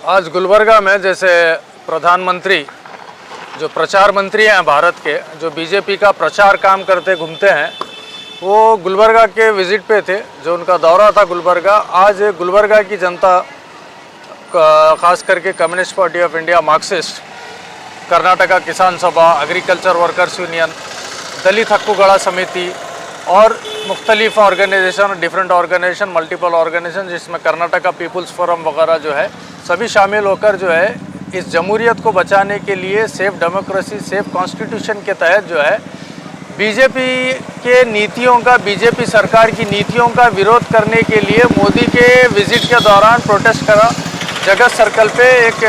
आज गुलबर्गा में जैसे प्रधानमंत्री जो प्रचार मंत्री हैं भारत के, जो बीजेपी का प्रचार काम करते घूमते हैं, वो गुलबर्गा के विज़िट पे थे। जो उनका दौरा था गुलबर्गा, आज गुलबर्गा की जनता, खास करके communist party of India, Marxist, Karnataka Kisan Sabha, agriculture workers union, दलित हक्कूगढ़ा समिति और मुख्तलिफ organization, different organization, multiple organization, जिसमें कर्नाटका पीपुल्स फोरम वगैरह जो है, सभी शामिल होकर जो है इस जमहूरियत को बचाने के लिए सेफ डेमोक्रेसी, सेफ कॉन्स्टिट्यूशन के तहत जो है बीजेपी के नीतियों का, बीजेपी सरकार की नीतियों का विरोध करने के लिए मोदी के विज़िट के दौरान प्रोटेस्ट करा। जगत सर्कल पे एक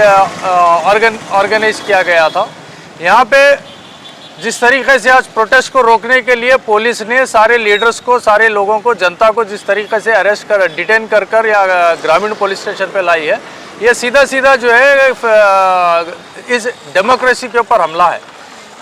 ऑर्गेनाइज किया गया था। यहाँ पे जिस तरीके से आज प्रोटेस्ट को रोकने के लिए पुलिस ने सारे लीडर्स को, सारे लोगों को, जनता को जिस तरीके से अरेस्ट कर, डिटेन कर या ग्रामीण पुलिस स्टेशन पे लाई है, ये सीधा सीधा जो है इस डेमोक्रेसी के ऊपर हमला है।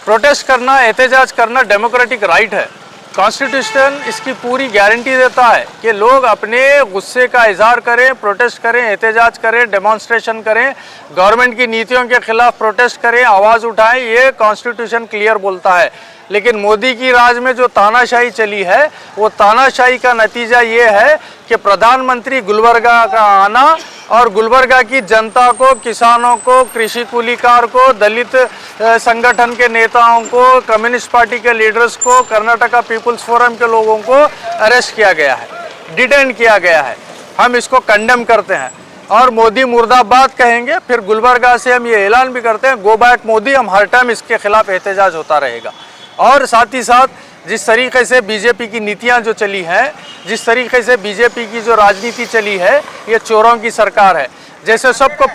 प्रोटेस्ट करना, एहतजाज करना डेमोक्रेटिक राइट है। कॉन्स्टिट्यूशन इसकी पूरी गारंटी देता है कि लोग अपने गुस्से का इजहार करें, प्रोटेस्ट करें, एहतजाज करें, डेमोन्स्ट्रेशन करें, गवर्नमेंट की नीतियों के खिलाफ प्रोटेस्ट करें, आवाज़ उठाएं, ये कॉन्स्टिट्यूशन क्लियर बोलता है। लेकिन मोदी की राज में जो तानाशाही चली है, वो तानाशाही का नतीजा ये है कि प्रधानमंत्री गुलबर्गा का आना और गुलबर्गा की जनता को, किसानों को, कृषि कूलीकार को, दलित संगठन के नेताओं को, कम्युनिस्ट पार्टी के लीडर्स को, कर्नाटका पीपुल्स फोरम के लोगों को अरेस्ट किया गया है, डिटेन किया गया है। हम इसको कंडेम करते हैं और मोदी मुर्दाबाद कहेंगे। फिर गुलबर्गा से हम ये ऐलान भी करते हैं, गो बैक मोदी। हम हर टाइम इसके खिलाफ एहतजाज होता रहेगा। और साथ ही साथ जिस तरीके से बीजेपी की नीतियां जो चली हैं, जिस तरीके से बीजेपी की जो राजनीति चली है, ये चोरों की सरकार है। जैसे सबको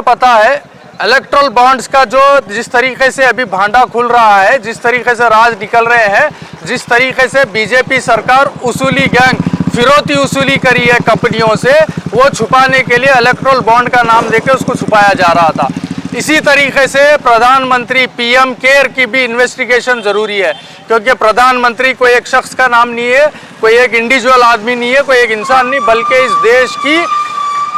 पता है इलेक्ट्रल बॉन्ड्स का जो जिस तरीके से अभी भांडा खुल रहा है, जिस तरीके से राज निकल रहे हैं, जिस तरीके से बीजेपी सरकार उसूली गैंग, फिरौती उसूली करी है कंपनियों से, वो छुपाने के लिए इलेक्ट्रल बॉन्ड का नाम देके उसको छुपाया जा रहा था। इसी तरीके से प्रधानमंत्री पीएम केयर की भी इन्वेस्टिगेशन ज़रूरी है, क्योंकि प्रधानमंत्री कोई एक शख्स का नाम नहीं है, कोई एक इंडिविजुअल आदमी नहीं है, कोई एक इंसान नहीं, बल्कि इस देश की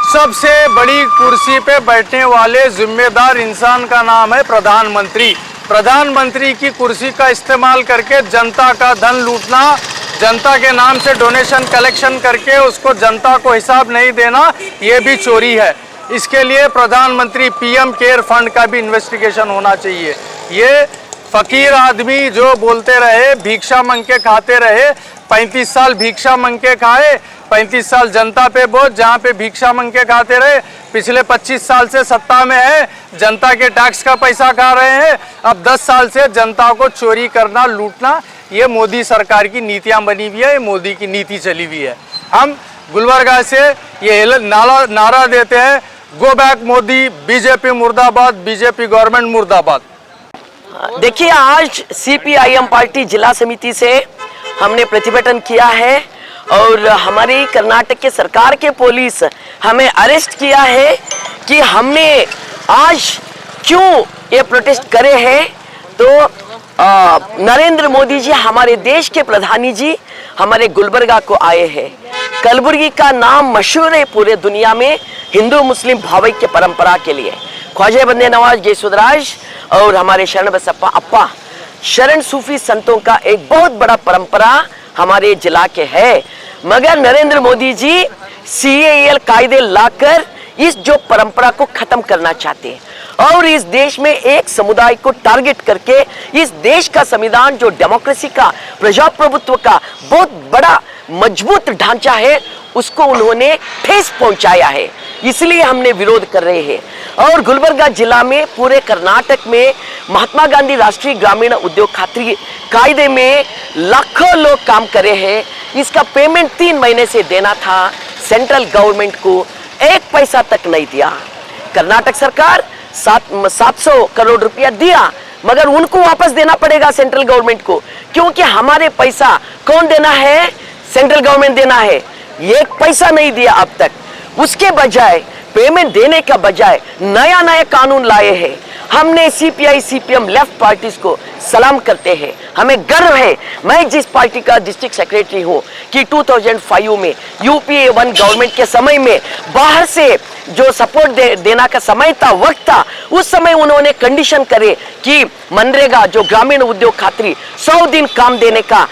सबसे बड़ी कुर्सी पे बैठने वाले जिम्मेदार इंसान का नाम है प्रधानमंत्री। प्रधानमंत्री की कुर्सी का इस्तेमाल करके जनता का धन लूटना, जनता के नाम से डोनेशन कलेक्शन करके उसको जनता को हिसाब नहीं देना, ये भी चोरी है। इसके लिए प्रधानमंत्री पीएम केयर फंड का भी इन्वेस्टिगेशन होना चाहिए। ये फकीर आदमी जो बोलते रहे, भिक्षा मांग के खाते रहे, 35 साल भिक्षा मांग के खाए, 35 साल जनता पे बोझ, जहाँ पे भिक्षा मांग के खाते रहे। पिछले 25 साल से सत्ता में है, जनता के टैक्स का पैसा खा रहे हैं। अब 10 साल से जनता को चोरी करना, लूटना, ये मोदी सरकार की नीतियाँ बनी हुई है, ये मोदी की नीति चली हुई है। हम गुलबर्गा से ये नारा देते हैं, गो बैक मोदी, बीजेपी मुर्दाबाद, बीजेपी गवर्नमेंट मुर्दाबाद। देखिए, आज सीपीआईएम पार्टी जिला समिति से हमने प्रतिभटन किया है और हमारी कर्नाटक के सरकार के पुलिस हमें अरेस्ट किया है कि हमने आज क्यों ये प्रोटेस्ट करे हैं। तो नरेंद्र मोदी जी, हमारे देश के प्रधानी जी, हमारे गुलबर्गा को आए हैं। कलबुर्गी का नाम मशहूर है पूरे दुनिया में हिंदू मुस्लिम भावैक्य परंपरा के लिए। ख्वाजा बंदे नवाज गैसुदराज और हमारे शरण बसप्पा अप्पा शरण सूफी संतों का एक बहुत बड़ा परंपरा हमारे जिला के है। मगर नरेंद्र मोदी जी CAA कायदे लाकर इस जो परंपरा को खत्म करना चाहते हैं और इस देश में एक समुदाय को टारगेट करके इस देश का संविधान जो डेमोक्रेसी का, प्रजाप्रभुत्व का बहुत बड़ा मजबूत ढांचा है, उसको उन्होंने ठेस पहुंचाया है। इसलिए हमने विरोध कर रहे हैं। और गुलबर्गा जिला में, पूरे कर्नाटक में महात्मा गांधी राष्ट्रीय ग्रामीण उद्योग खातरी कायदे में लाखों लोग काम कर रहे हैं। इसका पेमेंट 3 महीने से देना था सेंट्रल गवर्नमेंट को, 1 पैसा तक नहीं दिया। कर्नाटक सरकार 700 करोड़ रुपया दिया, मगर उनको वापस देना पड़ेगा सेंट्रल गवर्नमेंट को, क्योंकि हमारे पैसा कौन देना है? सेंट्रल गवर्नमेंट देना है। 1 पैसा नहीं दिया अब तक। उसके बजाय, पेमेंट देने का बजाय नया नया कानून लाए हैं। हमने सीपीआई सीपीएम लेफ्ट पार्टीज को सलाम करते हैं। हमें गर्व है, मैं जिस पार्टी का डिस्ट्रिक्ट सेक्रेटरी हूं, कि 2005 में यूपीए 1 गवर्नमेंट के समय में बाहर से जो सपोर्ट देना का समय था, वक्त था, उस समय उन्होंने कंडीशन करे कि मनरेगा जो ग्रामीण उद्योग खातरी 100 दिन काम देने का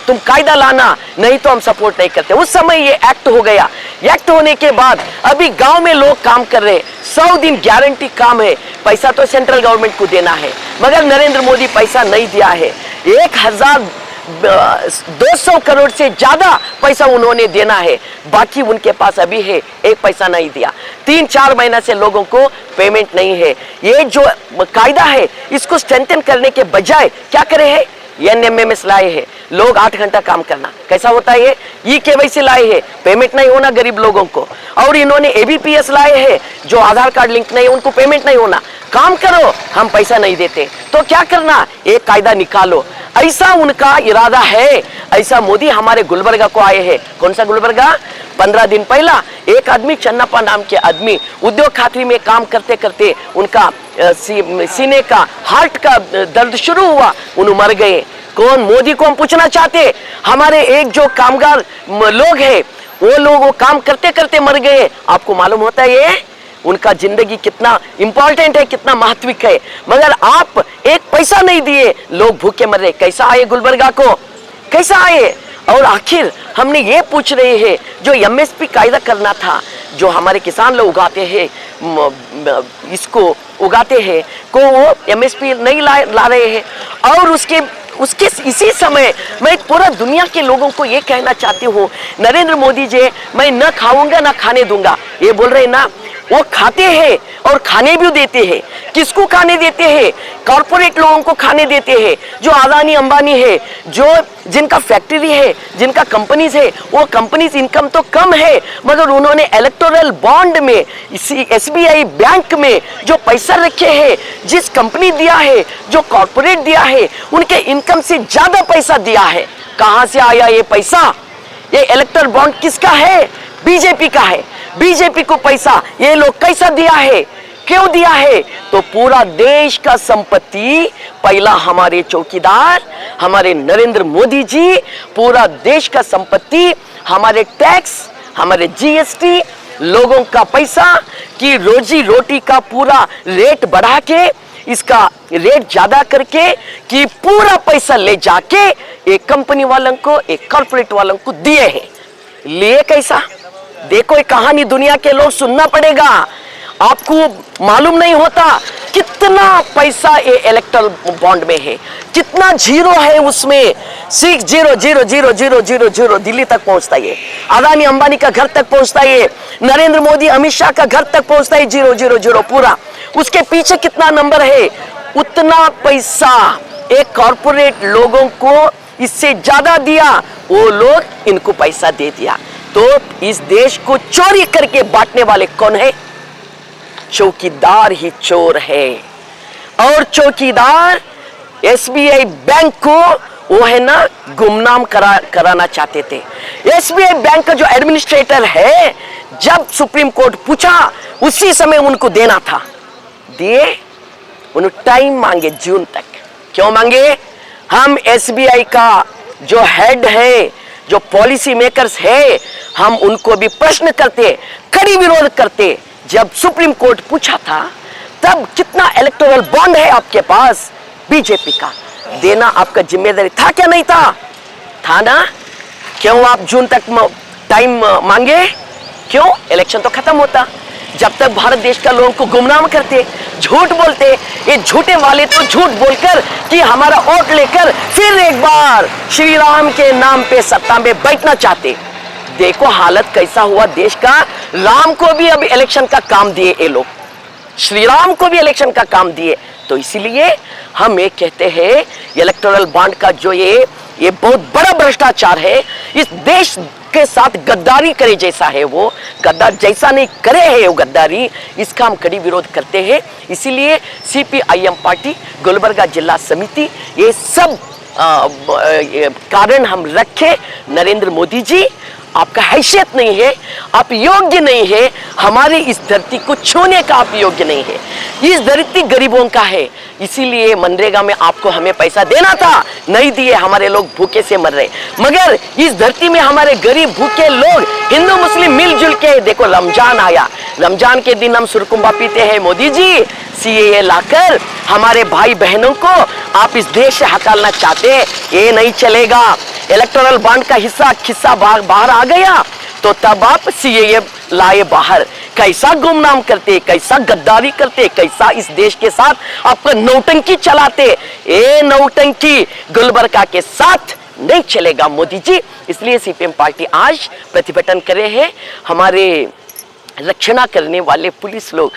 तुम कायदा लाना, नहीं तो हम सपोर्ट नहीं करते। उस समय ये एक्ट हो गया। एक्ट होने के बाद अभी गांव में लोग काम कर रहे, 100 दिन गारंटी काम है। पैसा तो सेंट्रल गवर्नमेंट को देना है, मगर नरेंद्र मोदी पैसा नहीं दिया है। 1200 करोड़ से ज्यादा पैसा उन्होंने देना है, बाकी उनके पास अभी है 1 पैसा नहीं दिया। 3-4 महीना से लोगों को पेमेंट नहीं है। ये जो कायदा है, इसको स्ट्रेंथन करने के बजाय क्या करे है? एनएमएमएस लाए हैं, लोग 8 घंटा काम करना। कैसा होता है? ये केवाईसी लाए हैं, पेमेंट नहीं होना गरीब लोगों को। और इन्होंने एबीपीएस लाए हैं, जो आधार कार्ड लिंक नहीं, उनको पेमेंट नहीं होना। काम करो, हम पैसा नहीं देते। तो क्या करना? एक कायदा निकालो। ऐसा उनका इरादा है। ऐसा मोदी हमारे गुलबर्गा को आए हैं। कौन सा गुलबर्गा? 15 दिन पहला एक आदमी, चन्नप्पा नाम के आदमी, उद्योग खातरी में काम करते करते उनका सीने का, हार्ट का दर्द शुरू हुआ, उन्हें मर गए। कौन? मोदी को हम पूछना चाहते। हमारे एक जो कामगार लोग हैं, वो लोग वो काम करते करते मर गए। आपको मालूम होता है ये उनका जिंदगी कितना इंपॉर्टेंट है, कितना महत्विक है, मगर आप 1 पैसा नहीं दिए, लोग भूखे मर रहे। कैसा आए गुलबर्गा को? कैसा आए? और आखिर हमने ये पूछ रहे हैं, जो एमएसपी कायदा करना था, जो हमारे किसान लोग उगाते हैं, इसको उगाते हैं, को वो एमएसपी नहीं ला रहे हैं। और उसके इसी समय मैं पूरा दुनिया के लोगों को ये कहना चाहती हूँ, नरेंद्र मोदी जी, मैं न खाऊंगा न खाने दूंगा, ये बोल रहे ना, वो खाते हैं और खाने भी देते हैं। किसको खाने देते हैं? कॉर्पोरेट लोगों को खाने देते हैं, जो अदानी अंबानी है, जो जिनका फैक्ट्री है, जिनका कंपनीज है। वो कंपनीज इनकम तो कम है, मगर उन्होंने इलेक्टोरल बॉन्ड में, एसबीआई बैंक में जो पैसा रखे हैं, जिस कंपनी दिया है, जो कॉर्पोरेट दिया है, उनके इनकम से ज्यादा पैसा दिया है। कहां से आया ये पैसा? ये इलेक्टोरल बॉन्ड किसका है? बीजेपी का है। बीजेपी को पैसा ये लोग कैसा दिया है? क्यों दिया है? तो पूरा देश का संपत्ति पहला हमारे चौकीदार, हमारे नरेंद्र मोदी जी, पूरा देश का संपत्ति, हमारे टैक्स, हमारे जीएसटी, लोगों का पैसा की रोजी रोटी का पूरा रेट बढ़ा के, इसका रेट ज्यादा करके, कि पूरा पैसा ले जाके एक कंपनी वालों को, एक कॉर्पोरेट वालों को दिए हैं। लिए कैसा? देखो, ये कहानी दुनिया के लोग सुनना पड़ेगा। आपको मालूम नहीं होता कितना पैसा ये इलेक्टोरल बॉन्ड में है, कितना जीरो है उसमें। 600000 दिल्ली तक पहुंचता है, अदानी अंबानी का घर तक पहुंचता है, नरेंद्र मोदी अमित शाह का घर तक पहुंचता है, 000 पूरा। उसके पीछे कितना नंबर है? उतना पैसा एक कॉर्पोरेट लोगों को इससे ज्यादा दिया, वो लोग इनको पैसा दे दिया। तो इस देश को चोरी करके बांटने वाले कौन है? चौकीदार ही चोर है। और चौकीदार एसबीआई बैंक को वो है ना गुमनाम कराना चाहते थे। एसबीआई बैंक का जो एडमिनिस्ट्रेटर है, जब सुप्रीम कोर्ट पूछा, उसी समय उनको देना था, दिए। उन्होंने टाइम मांगे जून तक। क्यों मांगे? हम एसबीआई का जो हेड है, जो पॉलिसी मेकर्स है, हम उनको भी प्रश्न करते, कड़ी विरोध करते। जब सुप्रीम कोर्ट पूछा था, तब कितना इलेक्टोरल बॉन्ड है आपके पास बीजेपी का, देना आपका जिम्मेदारी था क्या? नहीं था? था ना? क्यों आप जून तक टाइम मांगे? क्यों? इलेक्शन तो खत्म होता। जब तक भारत देश का लोगों को गुमनाम करते, झूठ बोलते, ये झूठे वाले तो झूठ बोलकर कि हमारा वोट लेकर फिर एक बार श्री राम के नाम पे सत्ता में बैठना चाहते। देखो हालत कैसा हुआ देश का। राम को भी अब इलेक्शन का काम दिए ये लोग, श्री राम को भी इलेक्शन का काम दिए। तो इसीलिए हम ये कहते हैं इलेक्टोरल बॉन्ड का जो ये बहुत बड़ा भ्रष्टाचार है, इस देश के साथ गद्दारी करे जैसा है, वो गद्दार जैसा नहीं करे है वो गद्दारी, इसका हम कड़ी विरोध करते हैं। इसीलिए CPIM पार्टी गुलबर्गा जिला समिति ये सब कारण हम रखे। नरेंद्र मोदी जी, आपका हैसियत नहीं है, आप योग्य नहीं है, हमारी इस धरती को छूने का आप योग्य नहीं है। इस धरती गरीबों का है, इसीलिए मनरेगा में आपको हमें पैसा देना था, नहीं दिए, हमारे लोग भूखे से मर रहे। मगर इस धरती में हमारे गरीब भूखे लोग हिंदू मुस्लिम मिलजुल के, देखो रमजान आया, रमजान के दिन हम सुरकुंबा पीते हैं। मोदी जी, CAA लाकर हमारे भाई बहनों को आप इस देश से हटाना चाहते हैं, ये नहीं चलेगा। इलेक्टोरल बॉन्ड का हिस्सा बाहर आ गया तो तब आप CAA लाए बाहर। कैसा गुमनाम करते, कैसा गद्दारी करते, कैसा इस देश के साथ आपका नौटंकी चलाते। ये नौटंकी गुलबर्गा के साथ नहीं चलेगा मोदी जी। इसलिए CPM पार्टी आज प्रतिभटन कर रहे हैं। हमारे रक्षणा करने वाले पुलिस लोग